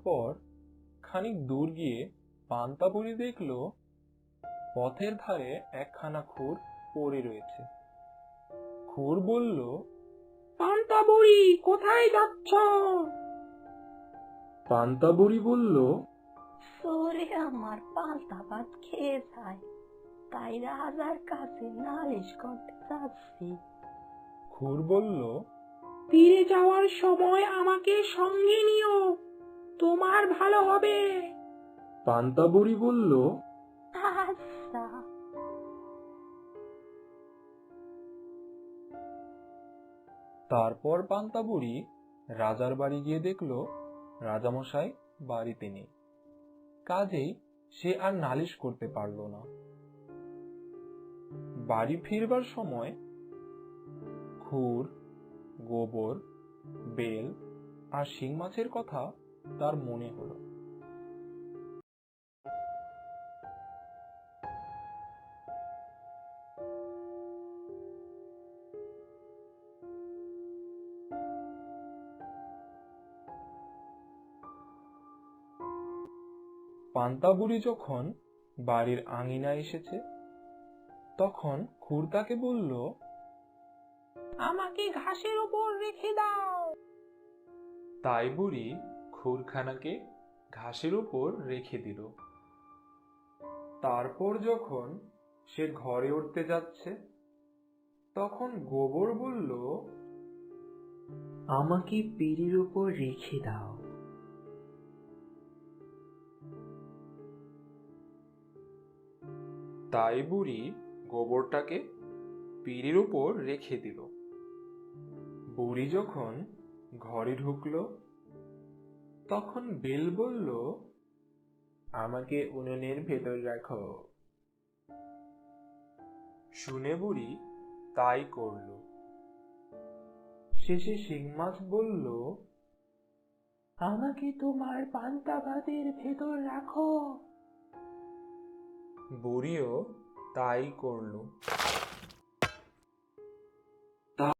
তারপর খানিক দূর গিয়ে পান্তা বুড়ি দেখল পথের ধারে একখানা খুর পড়ে রয়েছে। খুর বলল, পান্তা বুড়ি, কোথায় যাচ্ছ? পান্তা বুড়ি বলল, সরে আমার পান্তা ভাত খেয়ে যায়, তাই রাজার কাছে নালিশ করতে যাচ্ছি। খুর বলল, তীরে যাওয়ার সময় আমাকে সঙ্গে নিও, তোমার ভালো হবে। পান্তা বুড়ি বলল, আচ্ছা। তারপর পান্তা বুড়ি রাজার বাড়ি গিয়ে দেখল রাজামশাই বাড়িতে নেই। কাজেই সে আর নালিশ করতে পারল না। বাড়ি ফিরবার সময় খুর, গোবর, বেল আর শিং মাছের কথা তার মনে হলো। পান্তা বুড়ি যখন বাড়ির আঙিনায় এসেছে তখন খুর তাকে বলল, আমাকে ঘাসের উপর রেখে দাও। তাই বুড়ি খুরখানাকে ঘাসের উপর রেখে দিল। তারপর যখন সে ঘরে উঠতে যাচ্ছে তখন গোবর বলল, আমাকে পিঁড়ির উপর রেখে দাও। তাই বুড়ি গোবরটাকে পিঁড়ির উপর রেখে দিল। বুড়ি যখন ঘরে ঢুকলো তখন বেল বলল, আমাকে উনুনের ভেতর রাখো। শুনে বুড়ি তাই করল। শেষে শিং মাছ বলল, আমাকে তোমার পান্তা ভাতের ভেতর রাখো। বুড়িও তাই করল।